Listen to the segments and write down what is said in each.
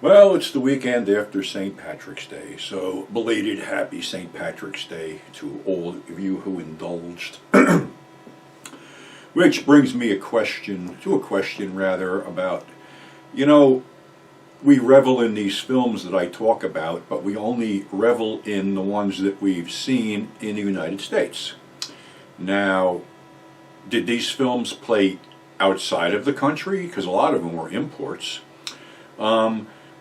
Well, it's the weekend after St. Patrick's Day, so belated happy St. Patrick's Day to all of you who indulged. Which brings me a question about, we revel in these films that I talk about, but we only revel in the ones that we've seen in the United States. Now, did these films play outside of the country? Because a lot of them were imports.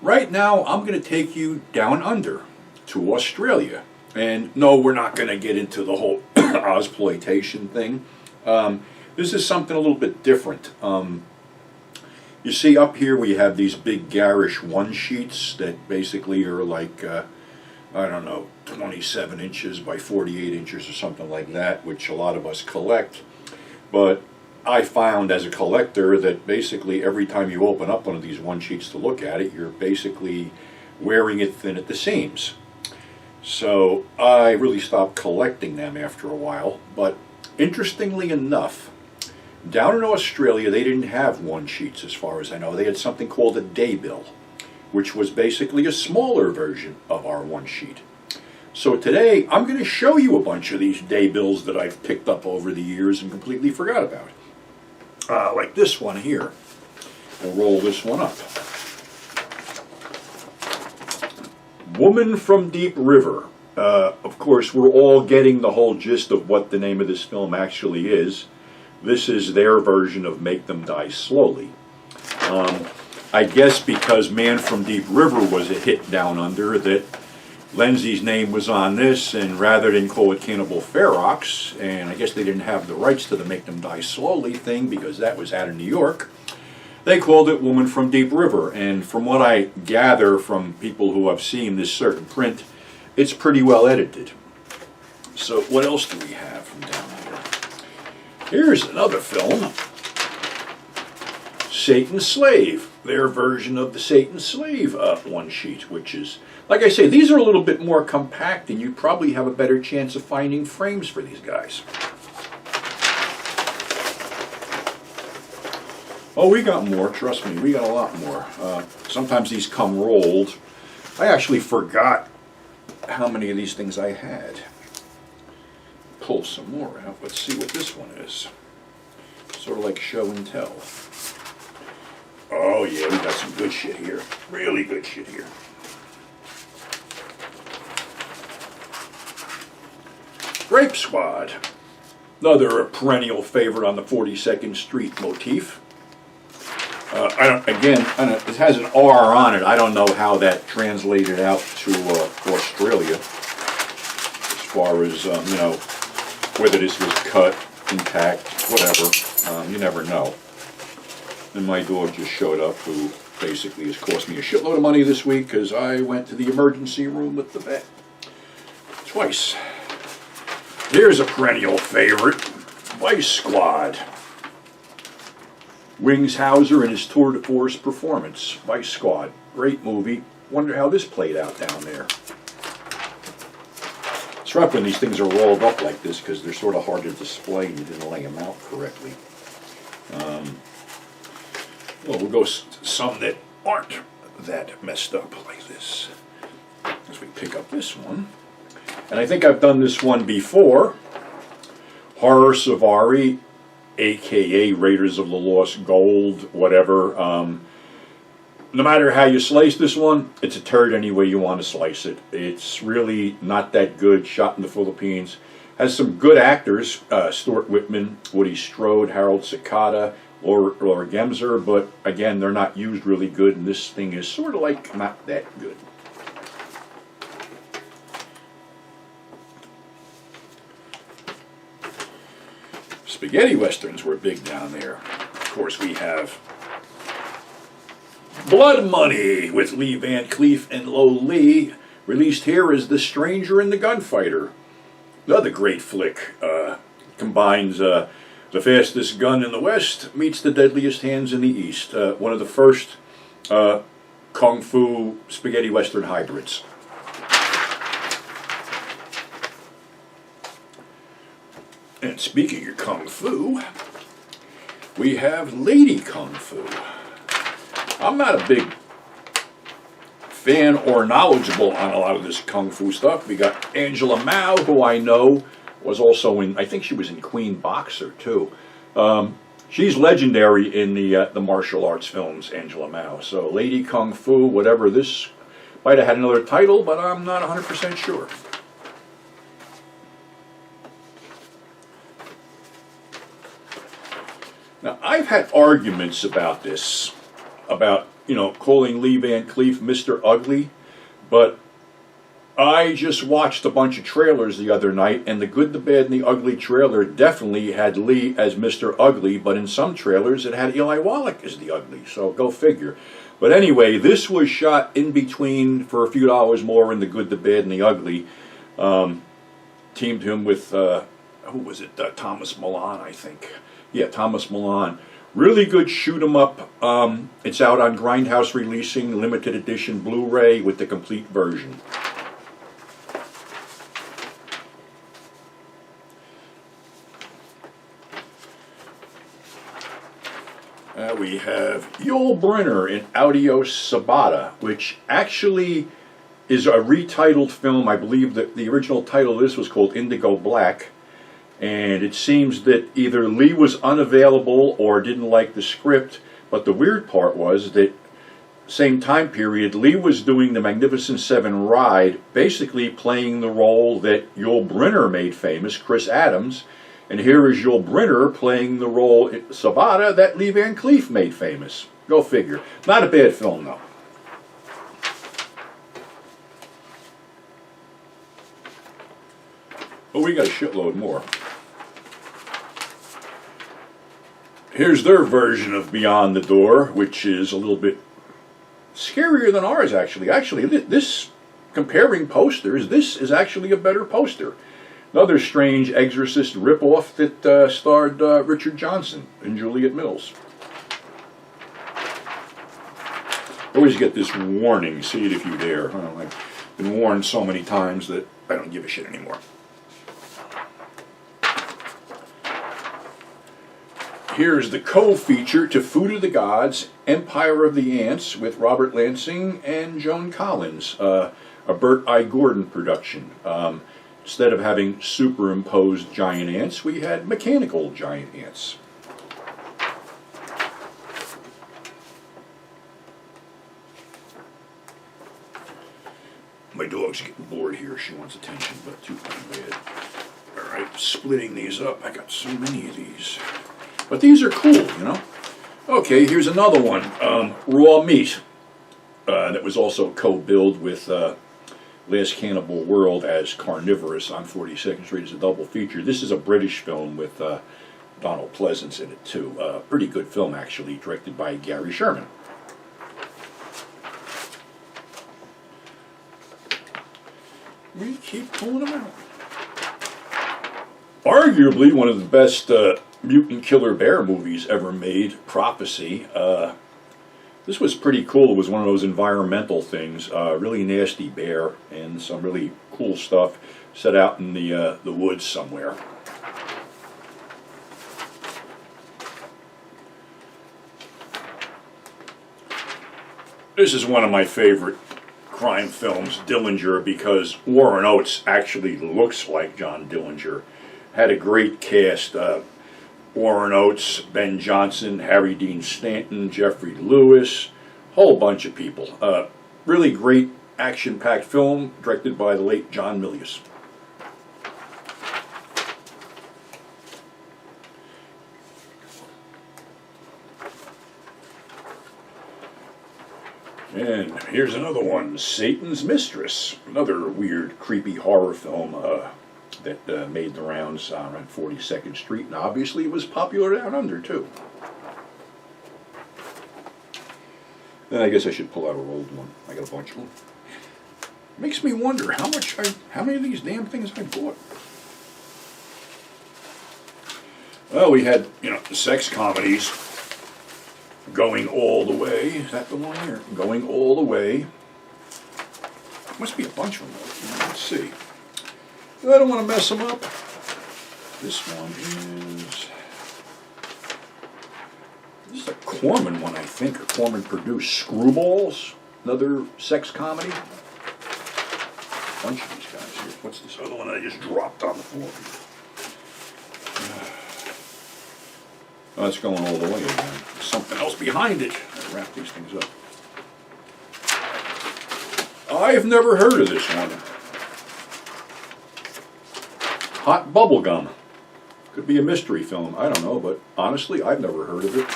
Right now, I'm going to take you down under to Australia. And no, we're not going to get into the whole Ozploitation thing. This is something a little bit different. You see up here we have these big garish one-sheets that basically are like, 27 inches by 48 inches or something like that, which a lot of us collect. But I found as a collector that basically every time you open up one of these one-sheets to look at it, you're basically wearing it thin at the seams. So I really stopped collecting them after a while. But interestingly enough, down in Australia, they didn't have one-sheets as far as I know. They had something called a day bill, which was basically a smaller version of our one-sheet. So today, I'm going to show you a bunch of these day bills that I've picked up over the years and completely forgot about. Like this one here. We'll roll this one up. Woman from Deep River. Of course, we're all getting the whole gist of what the name of this film actually is. This is their version of Make Them Die Slowly. I guess because Man from Deep River was a hit down under, that Lindsay's name was on this, and rather than call it Cannibal Ferox, and I guess they didn't have the rights to the Make Them Die Slowly thing because that was out of New York, they called it Woman from Deep River. And from what I gather from people who have seen this certain print, it's pretty well edited. So what else do we have from down here? Here's another film, Satan's Slave, their version of the Satan's Slave one sheet, which is, like I say, these are a little bit more compact and you probably have a better chance of finding frames for these guys. Oh, we got more, trust me, we got a lot more. Sometimes these come rolled. I actually forgot how many of these things I had. Pull some more out. Let's see what this one is. Sort of like show and tell. Oh yeah, we got some good shit here. Really good shit here. Grape Squad. Another perennial favorite on the 42nd Street motif. It has an R on it. I don't know how that translated out to Australia. As far as, whether this was cut, intact, whatever. You never know. And my dog just showed up, who basically has cost me a shitload of money this week because I went to the emergency room with the vet twice. Here's a perennial favorite, Vice Squad. Wings Hauser and his tour de force performance. Vice Squad, great movie. Wonder how this played out down there. It's rough when these things are rolled up like this because they're sort of hard to display and you didn't lay them out correctly. We'll go some that aren't that messed up like this. As we pick up this one. And I think I've done this one before. Horror Safari, a.k.a. Raiders of the Lost Gold, whatever. No matter how you slice this one, it's a turd any way you want to slice it. It's really not that good, shot in the Philippines. Has some good actors, Stuart Whitman, Woody Strode, Harold Sakata, Laura Gemser, but again, they're not used really good, and this thing is sort of like not that good. Spaghetti westerns were big down there. Of course, we have Blood Money with Lee Van Cleef and Lo Lee. Released here is The Stranger and the Gunfighter. Another great flick. Combines the fastest gun in the West meets the deadliest hands in the East. One of the first kung fu spaghetti western hybrids. And speaking of kung fu, we have Lady Kung Fu. I'm not a big fan or knowledgeable on a lot of this kung fu stuff. We got Angela Mao, who I know was also in, I think she was in Queen Boxer too. She's legendary in the martial arts films, Angela Mao. So Lady Kung Fu, whatever, this might have had another title, but I'm not 100% sure. Now, I've had arguments about this, about, calling Lee Van Cleef Mr. Ugly, but I just watched a bunch of trailers the other night, and the Good, the Bad, and the Ugly trailer definitely had Lee as Mr. Ugly, but in some trailers it had Eli Wallach as the Ugly, so go figure. But anyway, this was shot in between for a few dollars more in the Good, the Bad, and the Ugly. Teamed him with, who was it, Thomas Milan, I think. Yeah, Thomas Milan. Really good shoot 'em up. It's out on Grindhouse releasing limited edition Blu-ray with the complete version. We have Yul Brynner in Audio Sabata, which actually is a retitled film. I believe that the original title of this was called Indigo Black. And it seems that either Lee was unavailable or didn't like the script. But the weird part was that same time period, Lee was doing the Magnificent Seven ride, basically playing the role that Yul Brynner made famous, Chris Adams. And here is Yul Brynner playing the role in Sabata that Lee Van Cleef made famous. Go figure. Not a bad film, though. But we got a shitload more. Here's their version of Beyond the Door, which is a little bit scarier than ours, actually. Actually, this, comparing posters, this is actually a better poster. Another strange Exorcist ripoff that starred Richard Johnson and Juliet Mills. Always get this warning, see it if you dare. I've been warned so many times that I don't give a shit anymore. Here's the co-feature to Food of the Gods, Empire of the Ants, with Robert Lansing and Joan Collins, a Burt I. Gordon production. Instead of having superimposed giant ants, we had mechanical giant ants. My dog's getting bored here. She wants attention, but too bad. All right, splitting these up. I got so many of these. But these are cool, Okay, here's another one. Raw Meat. That was also co-billed with Last Cannibal World as Carnivorous on 42nd Street as a double feature. This is a British film with Donald Pleasance in it, too. Pretty good film, actually, directed by Gary Sherman. We keep pulling them out. Arguably one of the best mutant killer bear movies ever made, Prophecy. This was pretty cool. It was one of those environmental things. Really nasty bear and some really cool stuff set out in the woods somewhere. This is one of my favorite crime films, Dillinger, because Warren Oates actually looks like John Dillinger. Had a great cast. Warren Oates, Ben Johnson, Harry Dean Stanton, Jeffrey Lewis, whole bunch of people. Really great action-packed film directed by the late John Milius. And here's another one, Satan's Mistress, another weird, creepy horror film that made the rounds on 42nd Street, and obviously it was popular down under, too. Then I guess I should pull out an old one. I got a bunch of them. Makes me wonder how many of these damn things I bought. Well, we had, sex comedies, Going All the Way. Is that the one here? Going All the Way. Must be a bunch of them. Let's see. I don't want to mess them up. This one is... This is a Corman one, I think. A Corman produced Screwballs. Another sex comedy. Bunch of these guys here. What's this other one I just dropped on the floor? Oh, it's going all the way again. There's something else behind it. I'll wrap these things up. I've never heard of this one. Hot Bubblegum. Could be a mystery film. I don't know, but honestly, I've never heard of it.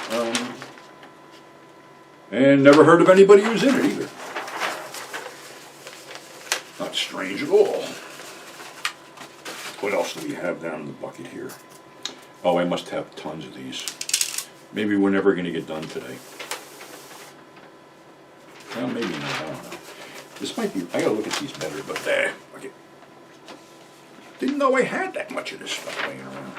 And never heard of anybody who's in it either. Not strange at all. What else do we have down in the bucket here? Oh, I must have tons of these. Maybe we're never going to get done today. Well, maybe not. I don't know. This might be. I got to look at these better, but okay. Didn't know I had that much of this stuff laying around.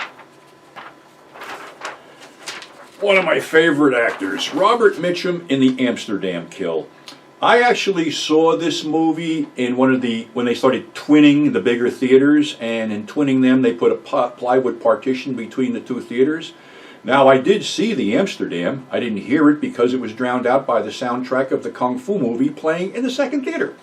One of my favorite actors, Robert Mitchum in The Amsterdam Kill. I actually saw this movie in when they started twinning the bigger theaters, and in twinning them they put a plywood partition between the two theaters. Now, I did see The Amsterdam. I didn't hear it because it was drowned out by the soundtrack of the Kung Fu movie playing in the second theater.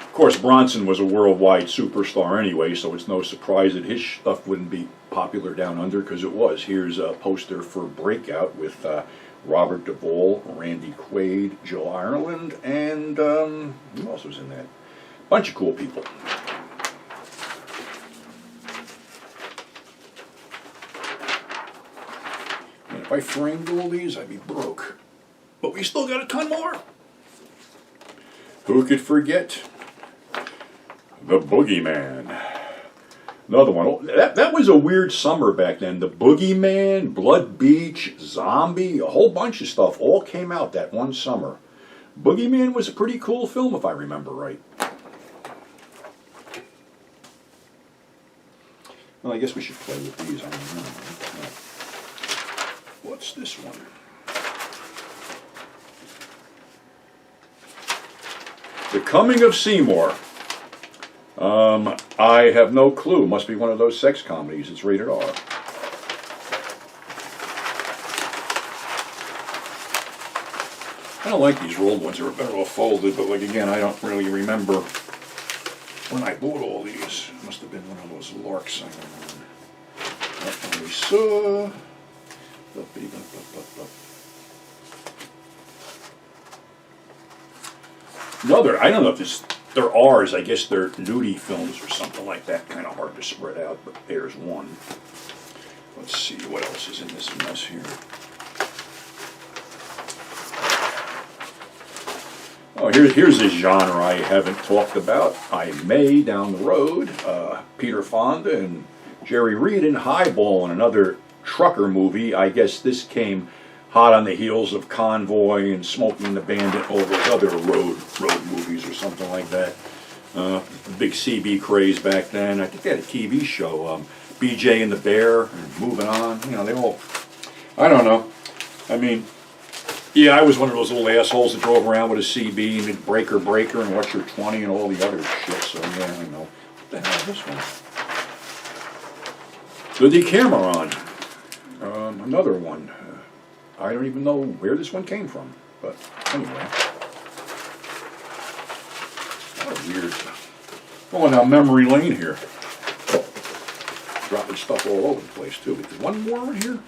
Of course, Bronson was a worldwide superstar anyway, so it's no surprise that his stuff wouldn't be popular down under, because it was. Here's a poster for Breakout with Robert Duvall, Randy Quaid, Joe Ireland, and who else was in that? Bunch of cool people. And if I framed all these, I'd be broke. But we still got a ton more. Who could forget The Boogeyman? Another one. That was a weird summer back then. The Boogeyman, Blood Beach, Zombie, a whole bunch of stuff all came out that one summer. Boogeyman was a pretty cool film, if I remember right. Well, I guess we should play with these. I don't know. What's this one? The Coming of Seymour. I have no clue. Must be one of those sex comedies. It's rated R. I don't like these rolled ones. They're better off folded, but like again, I don't really remember when I bought all these. It must have been one of those larks I went on. That one we saw. Another, I don't know if they're R's, I guess they're nudie films or something like that. Kind of hard to spread out, but there's one. Let's see what else is in this mess here. Oh, here's a genre I haven't talked about. I may down the road. Peter Fonda and Jerry Reed in Highball, and another trucker movie. I guess this came hot on the heels of Convoy and Smokey and the Bandit, all those other road movies or something like that. Big CB craze back then. I think they had a TV show, BJ and the Bear, and Moving On. You know, they all, I don't know. I mean, yeah, I was one of those little assholes that drove around with a CB and did Breaker and What's Your 20 and all the other shit, so yeah, I know. What the hell is this one? The Decameron. Another one. I don't even know where this one came from, but anyway. What a weird. Going down memory lane here. Dropping stuff all over the place too. There's one more in here.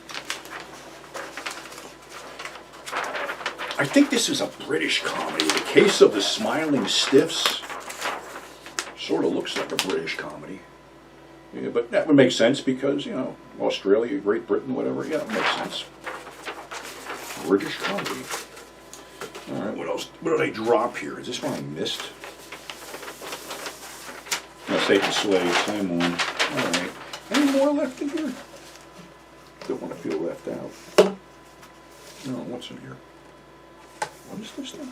I think this is a British comedy. The Case of the Smiling Stiffs. Sort of looks like a British comedy. Yeah, but that would make sense because, you know, Australia, Great Britain, whatever. Yeah, it makes sense. British comedy. All right, what else? What did I drop here? Is this one I missed? No, Satan Slave, same one. All right. Any more left in here? Don't want to feel left out. No, what's in here? What is this thing?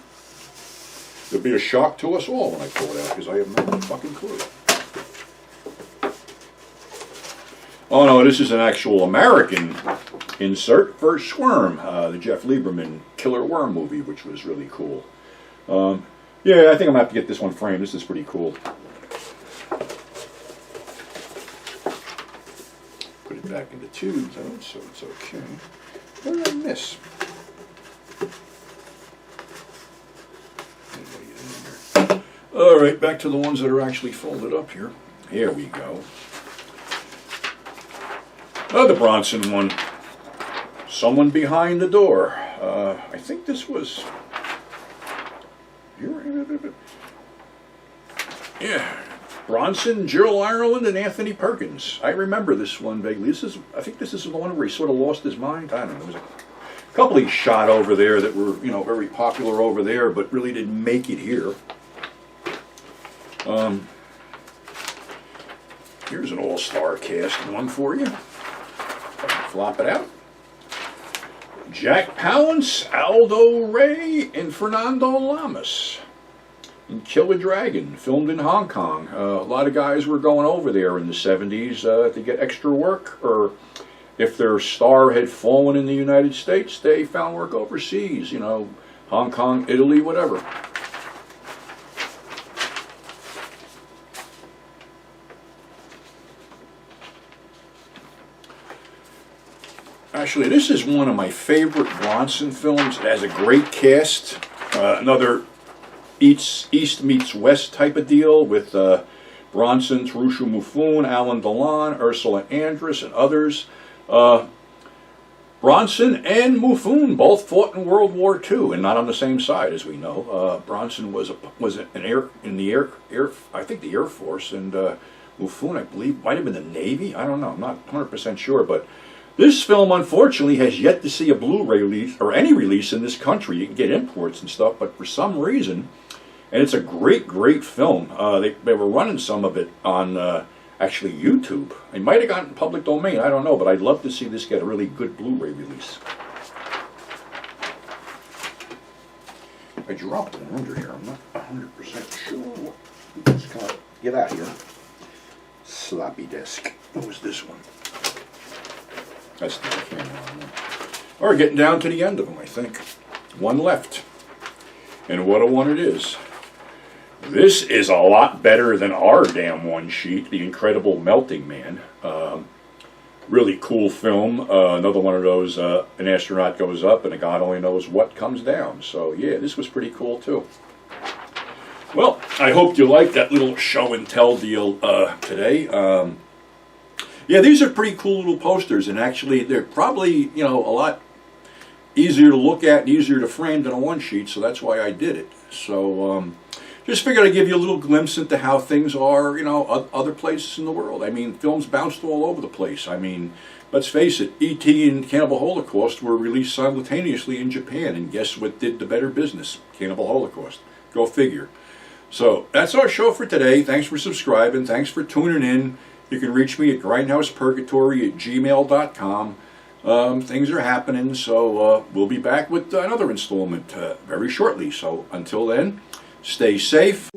It'll be a shock to us all when I pull it out because I have no fucking clue. Oh no, this is an actual American insert for Squirm, the Jeff Lieberman Killer Worm movie, which was really cool. Yeah, I think I'm going to have to get this one framed. This is pretty cool. Put it back into tubes, though, so it's okay. What did I miss? All right, back to the ones that are actually folded up here. Here we go. The Bronson one. Someone Behind the Door. I think this was... Yeah, Bronson, Jill Ireland, and Anthony Perkins. I remember this one vaguely. I think this is the one where he sort of lost his mind. I don't know. There was a couple he shot over there that were, very popular over there, but really didn't make it here. Here's an all-star cast one for you. Flop it out. Jack Palance, Aldo Ray, and Fernando Lamas in Kill a Dragon, filmed in Hong Kong. A lot of guys were going over there in the 70s to get extra work, or if their star had fallen in the United States, they found work overseas, Hong Kong, Italy, whatever. Actually, this is one of my favorite Bronson films. It has a great cast. Another East meets West type of deal with Bronson, Tarusha Mifune, Alan Delon, Ursula Andress, and others. Bronson and Mifune both fought in World War II, and not on the same side, as we know. Bronson was in the Air Force, and Mifune, I believe, might have been the Navy. I don't know. I'm not 100% sure, but this film, unfortunately, has yet to see a Blu-ray release, or any release in this country. You can get imports and stuff, but for some reason, and it's a great, great film. They were running some of it on, actually, YouTube. It might have gotten public domain, I don't know, but I'd love to see this get a really good Blu-ray release. I dropped one under here. I'm not 100% sure. Just kind of get out here. Sloppy disk. What was this one? That's the camera on there. We're getting down to the end of them, I think. One left. And what a one it is. This is a lot better than our damn one sheet, The Incredible Melting Man. Really cool film. Another one of those, an astronaut goes up and a God only knows what comes down. So yeah, this was pretty cool too. Well, I hope you liked that little show and tell deal today. Yeah, these are pretty cool little posters, and actually they're probably, a lot easier to look at and easier to frame than a one sheet, so that's why I did it. So just figured I'd give you a little glimpse into how things are, other places in the world. I mean, films bounced all over the place. I mean, let's face it, E.T. and Cannibal Holocaust were released simultaneously in Japan, and guess what did the better business? Cannibal Holocaust. Go figure. So that's our show for today. Thanks for subscribing. Thanks for tuning in. You can reach me at grindhousepurgatory@gmail.com. Things are happening, so we'll be back with another installment very shortly. So until then, stay safe.